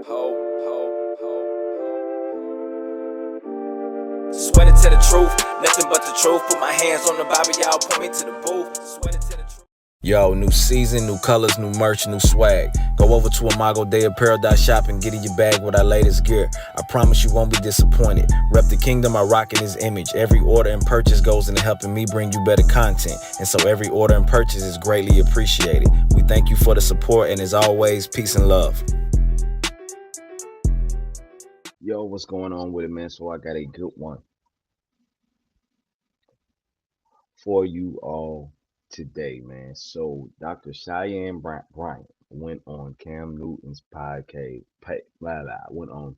Ho, ho, ho, ho. Sweating to the truth, nothing but the truth. Put my hands on the Bible, y'all point me to the booth. Sweating to the truth. Yo, new season, new colors, new merch, new swag. Go over to Imago Day Apparel Shop and get in your bag with our latest gear. I promise you won't be disappointed. Rep the kingdom, I rock in his image. Every order and purchase goes into helping me bring you better content. And so every order and purchase is greatly appreciated. We thank you for the support, and as always, peace and love. Yo, what's going on with it, man? So I got a good one for you all today, man. So Dr. Cheyenne Bryant went on Cam Newton's podcast, went on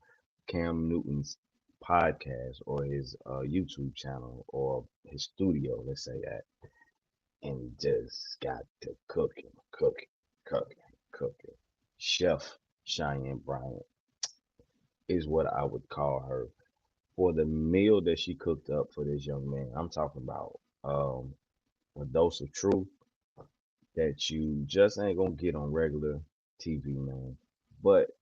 Cam Newton's podcast or his YouTube channel or his studio, let's say that, and just got to cooking. Chef Cheyenne Bryant is what I would call her for the meal that she cooked up for this young man. I'm talking about a dose of truth that you just ain't gonna get on regular TV, man. But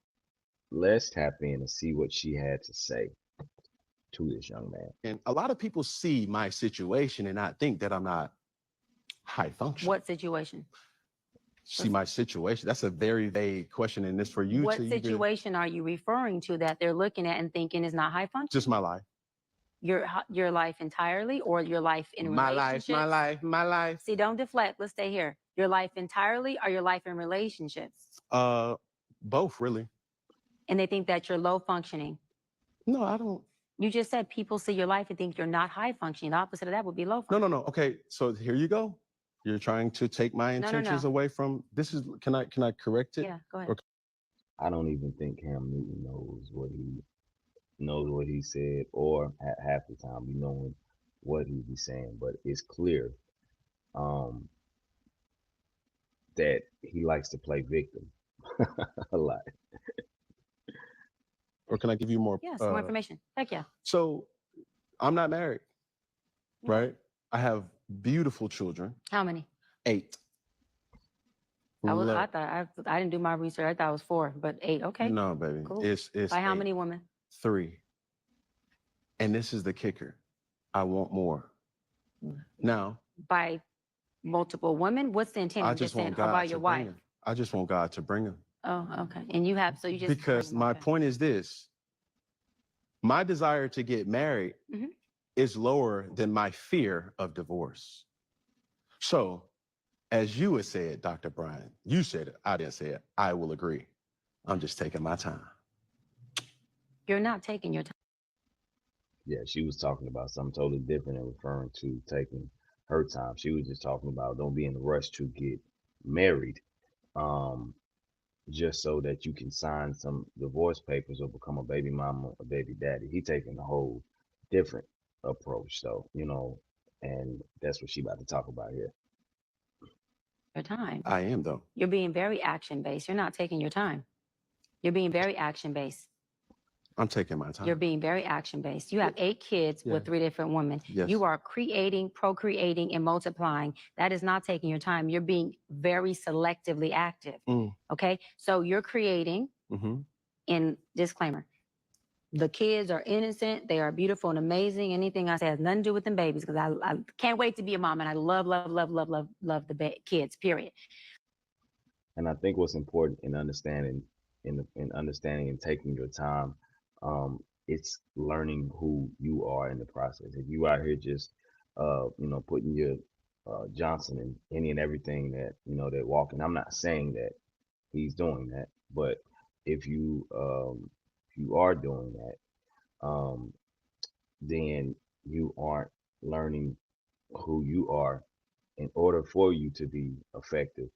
let's tap in and see what she had to say to this young man. And a lot of people see my situation and not think that I'm not high function. What situation? See my situation. That's a very vague question, and it's for you What to situation are you referring to that they're looking at and thinking is not high function? just my life. Your life entirely, or your life in My relationships? my life. See, don't deflect. Let's stay here. Your life entirely, or your life in relationships? Both really. And they think that you're low functioning. No, I don't. You just said people see your life and think you're not high functioning. The opposite of that would be low functioning. No. Okay, so here you go. You're trying to take my intentions away from this. Is can I correct it? Yeah, go ahead. Or I don't even think Cam Newton knows what he said, or half the time be knowing what he be saying. But it's clear that he likes to play victim a lot. or can I give you more? Yes, more information. Heck yeah. So I'm not married, Yeah. right? I have beautiful children. How many? 8. I thought I didn't do my research. I thought it was 4, but 8. Okay. No, baby. Cool. It's By how 8. many women? 3. And this is the kicker. I want more. Now, By multiple women? What's the intent? I I'm just saying want God about to your bring wife. them. I just want God to bring them. Oh, okay. And you have, so you just. Because my point is this. My desire to get married is lower than my fear of divorce. So, as you had said, Dr. Bryant, you said it, I didn't say it, I will agree. I'm just taking my time. You're not taking your time. Yeah, she was talking about something totally different and referring to taking her time. She was just talking about don't be in a rush to get married, just so that you can sign some divorce papers or become a baby mama or baby daddy. He taking a whole different approach, so and that's what she about to talk about here. Your time. I am, though. You're being very action based. You're not taking your time. You're being very action based. I'm taking my time. You're being very action based. You have 8 kids with 3 different women. Yes. You are creating, procreating, and multiplying. That is not taking your time. You're being very selectively active. Okay. So you're creating, in disclaimer, the kids are innocent. They are beautiful and amazing. Anything I say has nothing to do with them babies, because I can't wait to be a mom, and I love the kids, period. And I think what's important in understanding and taking your time, it's learning who you are in the process. If you out here just putting your Johnson in any and everything that they're walking, I'm not saying that he's doing that, but if you are doing that, then you aren't learning who you are in order for you to be effective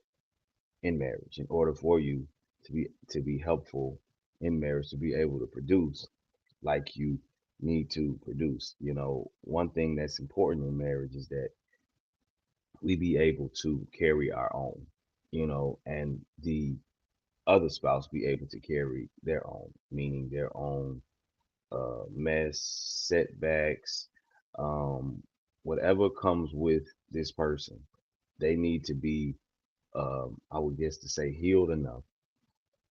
in marriage, in order for you to be helpful in marriage, to be able to produce like you need to produce. One thing that's important in marriage is that we be able to carry our own, and the other spouse be able to carry their own, meaning their own mess, setbacks, whatever comes with this person. They need to be, I would guess to say, healed enough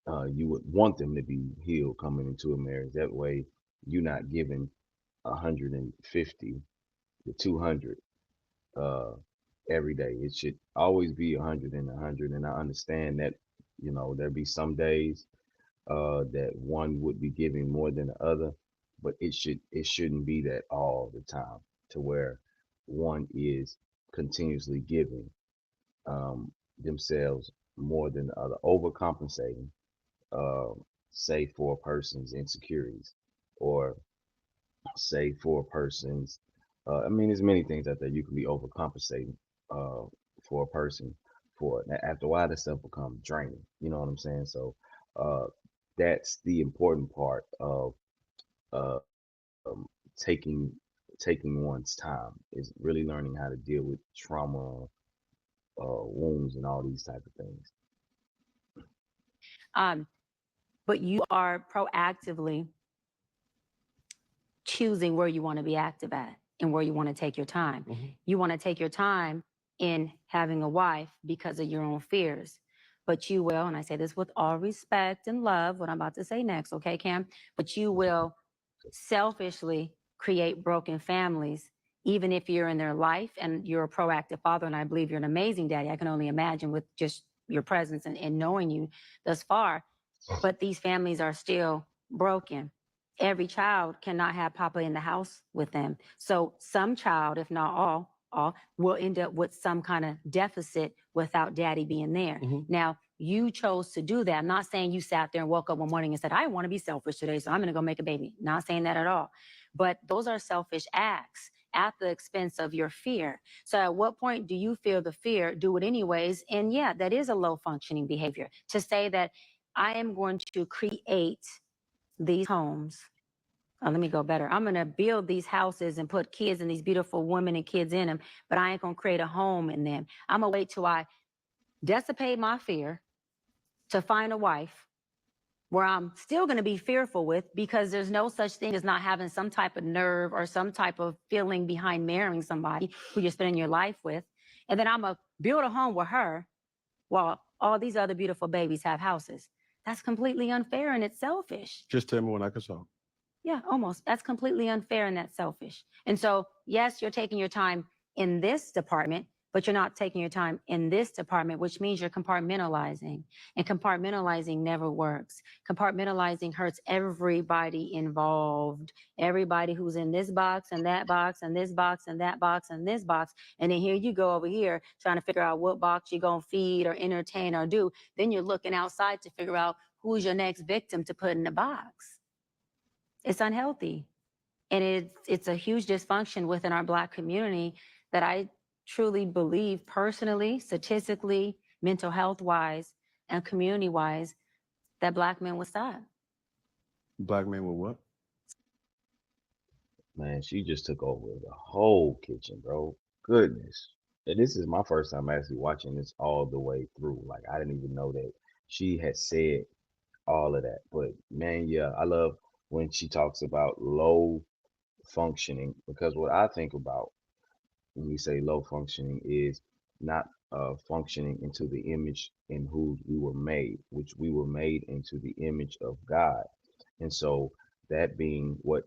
you would want them to be healed coming into a marriage. That way, you're not giving 150 to 200 uh, every day. It should always be 100 and 100. And I understand that, there be some days that one would be giving more than the other, but it shouldn't be that all the time to where one is continuously giving themselves more than the other, overcompensating, uh, say for a person's insecurities, or say for a person's, I mean, there's many things out there you can be overcompensating uh, for a person. For after a while, that stuff become draining. You know what I'm saying? So uh, that's the important part of taking one's time, is really learning how to deal with trauma, wounds, and all these type of things. But you are proactively choosing where you want to be active at and where you want to take your time. You want to take your time in having a wife because of your own fears. But you will, and I say this with all respect and love, what I'm about to say next, okay, Cam? But you will selfishly create broken families, even if you're in their life and you're a proactive father. And I believe you're an amazing daddy. I can only imagine with just your presence and knowing you thus far. But these families are still broken. Every child cannot have papa in the house with them. So some child, if not all will end up with some kind of deficit without daddy being there. Now, you chose to do that. I'm not saying you sat there and woke up one morning and said, I want to be selfish today, so I'm going to go make a baby. Not saying that at all. But those are selfish acts at the expense of your fear. So at what point do you feel the fear, do it anyways? And yeah, that is a low functioning behavior to say that I am going to create these homes. Let me go better. I'm going to build these houses and put kids and these beautiful women and kids in them, but I ain't going to create a home in them. I'm going to wait till I dissipate my fear to find a wife where I'm still going to be fearful with, because there's no such thing as not having some type of nerve or some type of feeling behind marrying somebody who you're spending your life with. And then I'm going to build a home with her while all these other beautiful babies have houses. That's completely unfair and it's selfish. Just tell me when I can solve. Yeah, almost. That's completely unfair and that's selfish. And so, yes, you're taking your time in this department, but you're not taking your time in this department, which means you're compartmentalizing. And compartmentalizing never works. Compartmentalizing hurts everybody involved. Everybody who's in this box and that box and this box and that box and this box. And then here you go over here trying to figure out what box you're going to feed or entertain or do. Then you're looking outside to figure out who's your next victim to put in the box. It's unhealthy. And it's a huge dysfunction within our Black community that I truly believe personally, statistically, mental health wise, and community wise, that Black men would stop. Black men with what? Man, she just took over the whole kitchen, bro. Goodness. And this is my first time actually watching this all the way through. Like, I didn't even know that she had said all of that. But man, yeah, I love when she talks about low functioning, because what I think about when we say low functioning is not functioning into the image in who we were made, which we were made into the image of God. And so that being what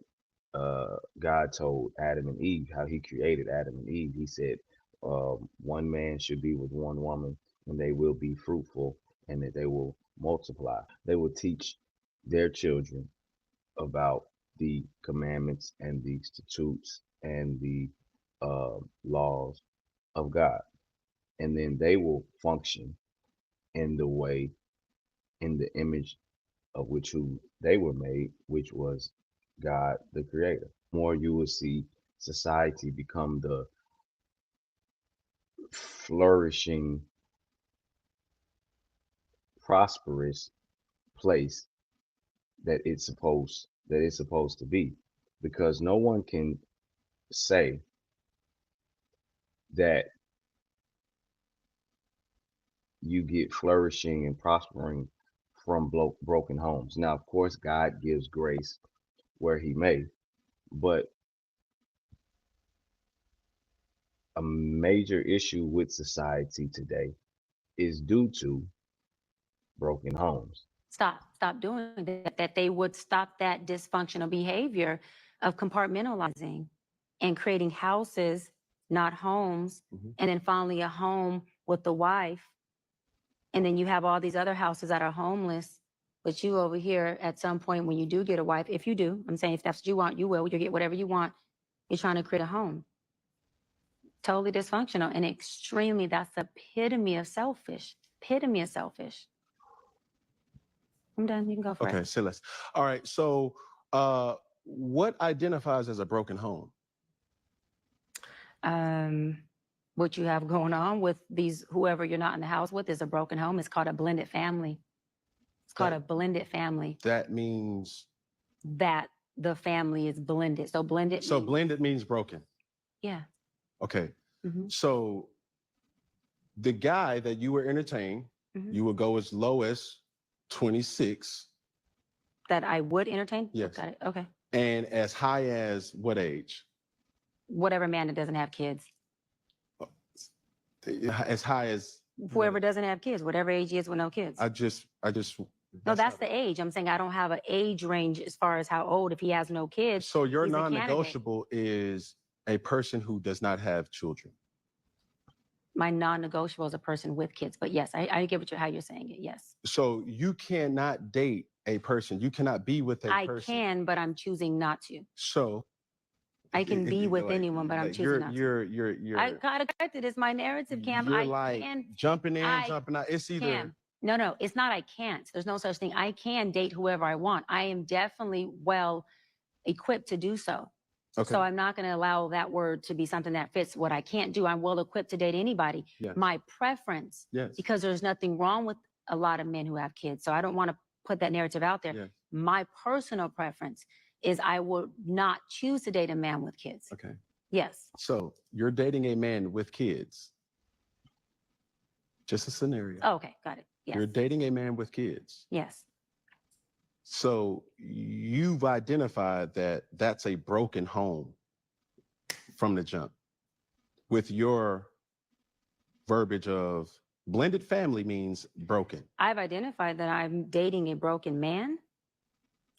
God told Adam and Eve, how he created Adam and Eve, he said, one man should be with one woman and they will be fruitful and that they will multiply. They will teach their children about the commandments and the statutes and the laws of God. And then they will function in the way, in the image of which who they were made, which was God the Creator. More you will see society become the flourishing, prosperous place that it's supposed to be. Because no one can say that you get flourishing and prospering from broken homes. Now, of course, God gives grace where he may, but a major issue with society today is due to broken homes. stop doing that they would stop that dysfunctional behavior of compartmentalizing and creating houses, not homes, and then finally a home with the wife. And then you have all these other houses that are homeless, but you over here at some point when you do get a wife, if you do, I'm saying if that's what you want, you will, you'll get whatever you want. You're trying to create a home. Totally dysfunctional and extremely, that's the epitome of selfish. Epitome of selfish. I'm done. You can go for it. Okay, say less. All right. So, what identifies as a broken home? What you have going on with these, whoever you're not in the house with, is a broken home. It's called a blended family. It's called a blended family. That means that the family is blended. So blended. So blended means broken. Yeah. Okay. So the guy that you were entertaining, you would go as low as 26. That I would entertain? Yes. Got it. Okay. And as high as what age? Whatever man that doesn't have kids. As high as whoever doesn't have kids, whatever age he is with no kids. I just no, that's the age. I'm saying I don't have an age range as far as how old if he has no kids. So your non-negotiable is a person who does not have children. My non-negotiable is a person with kids, but yes, I get what how you're saying it. Yes. So you cannot date a person. You cannot be with a person. I can, but I'm choosing not to. So I can be with anyone, but I'm choosing not to. You're. I gotta correct it. It's my narrative, Cam. You're like jumping in, jumping out. It's either. Cam. No, it's not. I can't. There's no such thing. I can date whoever I want. I am definitely well equipped to do so. Okay. So I'm not going to allow that word to be something that fits what I can't do. I'm well equipped to date anybody. Yes. My preference, because there's nothing wrong with a lot of men who have kids. So I don't want to put that narrative out there. Yes. My personal preference is I would not choose to date a man with kids. Okay. Yes. So you're dating a man with kids. Just a scenario. Oh, okay. Got it. Yes. You're dating a man with kids. Yes. So you've identified that that's a broken home from the jump with your verbiage of blended family means broken. I've identified that I'm dating a broken man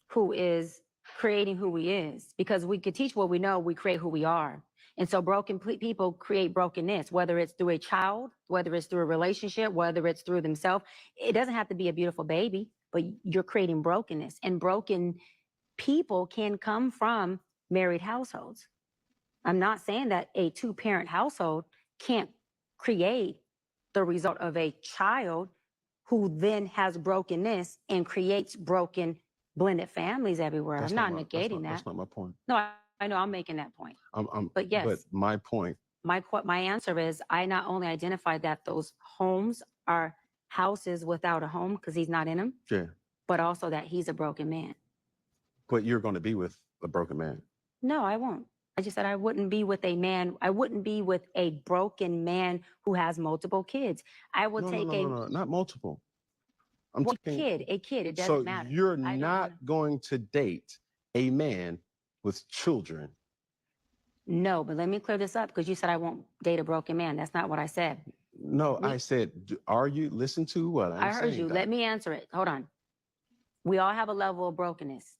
who is creating who he is, because we could teach what we know, we create who we are. And so broken people create brokenness, whether it's through a child, whether it's through a relationship, whether it's through themselves. It doesn't have to be a beautiful baby, but you're creating brokenness. And broken people can come from married households. I'm not saying that a two-parent household can't create the result of a child who then has brokenness and creates broken blended families everywhere. I'm not negating that. That's not my point. No, I know I'm making that point. But yes. But my point. My answer is I not only identified that those homes are houses without a home because he's not in them. Yeah. But also that he's a broken man. But you're going to be with a broken man. No, I won't. I just said I wouldn't be with a man. I wouldn't be with a broken man who has multiple kids. I would No, not multiple. A kid. It doesn't matter. So you're not going to date a man with children. No, but let me clear this up because you said I won't date a broken man. That's not what I said. No, I said, listen to what I'm saying? I heard you. Let me answer it. Hold on. We all have a level of brokenness.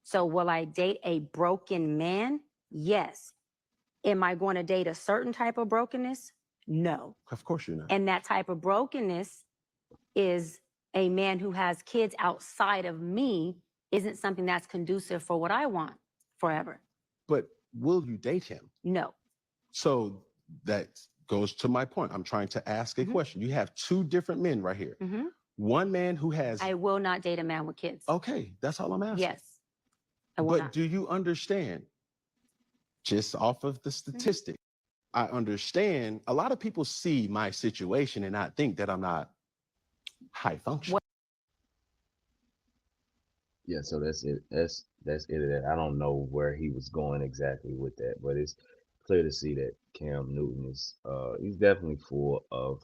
So will I date a broken man? Yes. Am I going to date a certain type of brokenness? No. Of course you're not. And that type of brokenness is a man who has kids outside of me isn't something that's conducive for what I want forever. But will you date him? No. So that goes to my point. I'm trying to ask a question. You have two different men right here. One man who has... I will not date a man with kids. Okay, that's all I'm asking. Yes. I will not. Do you understand, just off of the statistic, I understand a lot of people see my situation and not think that I'm not high functioning. Yeah, so that's it. That's it. I don't know where he was going exactly with that, but it's clear to see that Cam Newton is he's definitely full of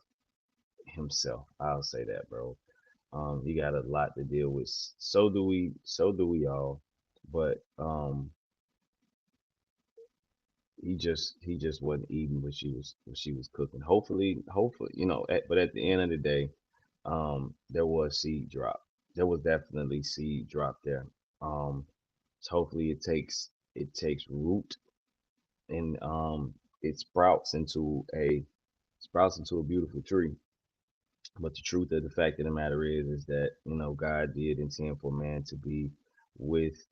himself. I'll say that, bro. He got a lot to deal with. So do we all. But he just wasn't eating what she was cooking. Hopefully, but at the end of the day, there was seed drop. there was definitely seed drop there. So hopefully it takes root and it sprouts into a beautiful tree. But the truth of the fact of the matter is that, you know, God did intend for man with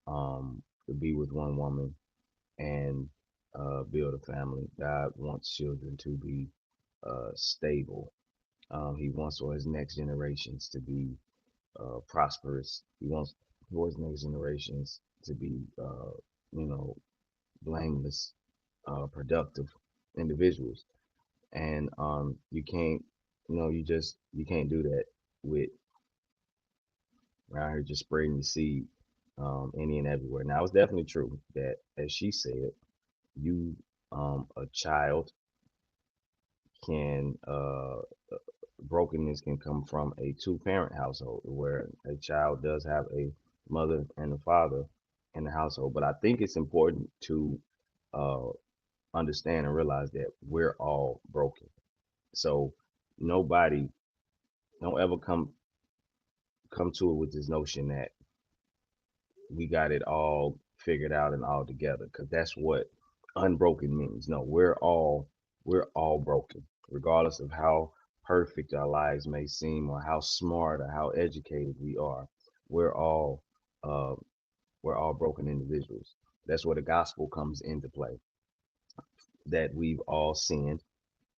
to be with one woman and build a family. God wants children to be stable. He wants for his next generations to be prosperous. He wants for his next generations to be, you know, blameless, productive individuals. And you can't, you know, you can't do that with around here just spreading the seed any and everywhere. Now, it's definitely true that, as she said, you a child can brokenness can come from a two-parent household where a child does have a mother and a father in the household. But I think it's important to uh, understand and realize that we're all broken. So nobody don't ever come to it with this notion that we got it all figured out and all together, because that's what unbroken means. No, we're all broken, regardless of how perfect our lives may seem or how smart or how educated we are. We're all uh, we're all broken individuals. That's where the gospel comes into play. That we've all sinned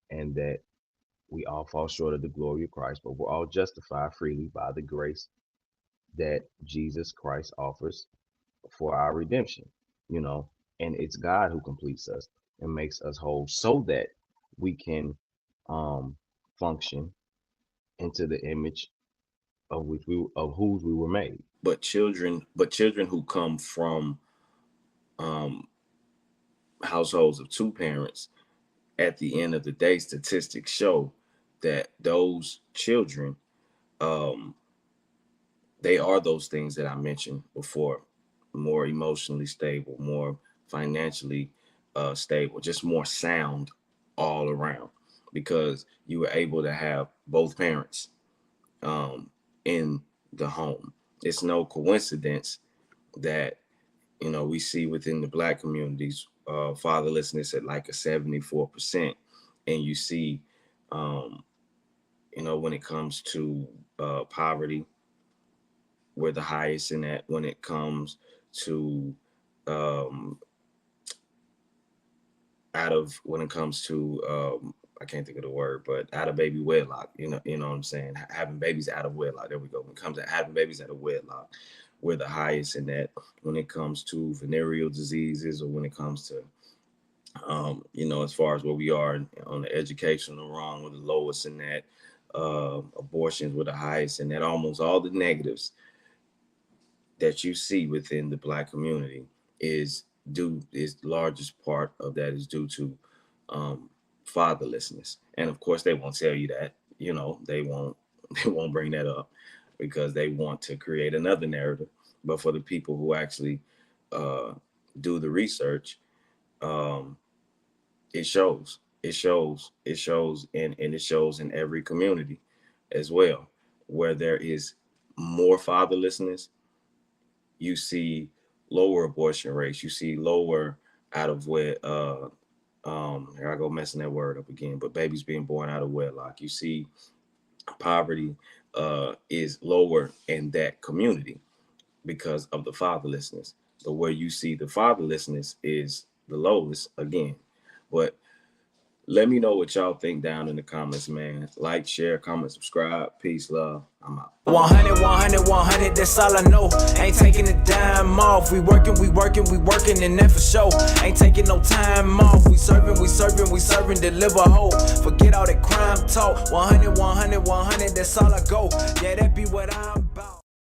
and that we all fall short of the glory of Christ, but we're all justified freely by the grace that Jesus Christ offers for our redemption, you know, and it's God who completes us and makes us whole so that we can function into the image of whose we were made. But children who come from households of two parents, at the end of the day, statistics show that those children, they are those things that I mentioned before: more emotionally stable, more financially stable, just more sound all around, because you were able to have both parents in the home. It's no coincidence that, you know, we see within the Black communities fatherlessness at like a 74%, and you see, you know, when it comes to poverty, we're the highest in that. When it comes to I can't think of the word, but out of baby wedlock, you know what I'm saying? Having babies out of wedlock. There we go. When it comes to having babies out of wedlock, we're the highest in that. When it comes to venereal diseases, or when it comes to, you know, as far as where we are on the educational rung, we're the lowest in that. Abortions were the highest in that. Almost all the negatives that you see within the Black community is the largest part of that is due to fatherlessness. And of course, they won't tell you that. You know, they won't bring that up because they want to create another narrative. But for the people who actually do the research, it shows. It shows, and it shows in every community as well, where there is more fatherlessness. You see lower abortion rates. You see lower out of here I go messing that word up again, but babies being born out of wedlock. You see poverty is lower in that community because of the fatherlessness. But where you see the fatherlessness is the lowest again. But let me know what y'all think down in the comments, man. Like, share, comment, subscribe. Peace, love. I'm out. 100, 100, 100, that's all I know. Ain't taking a dime off. We working, and that for sure. Ain't taking no time off. We serving, deliver hope. Forget all that crime talk. 100, 100, 100, that's all I go. Yeah, that be what I'm about.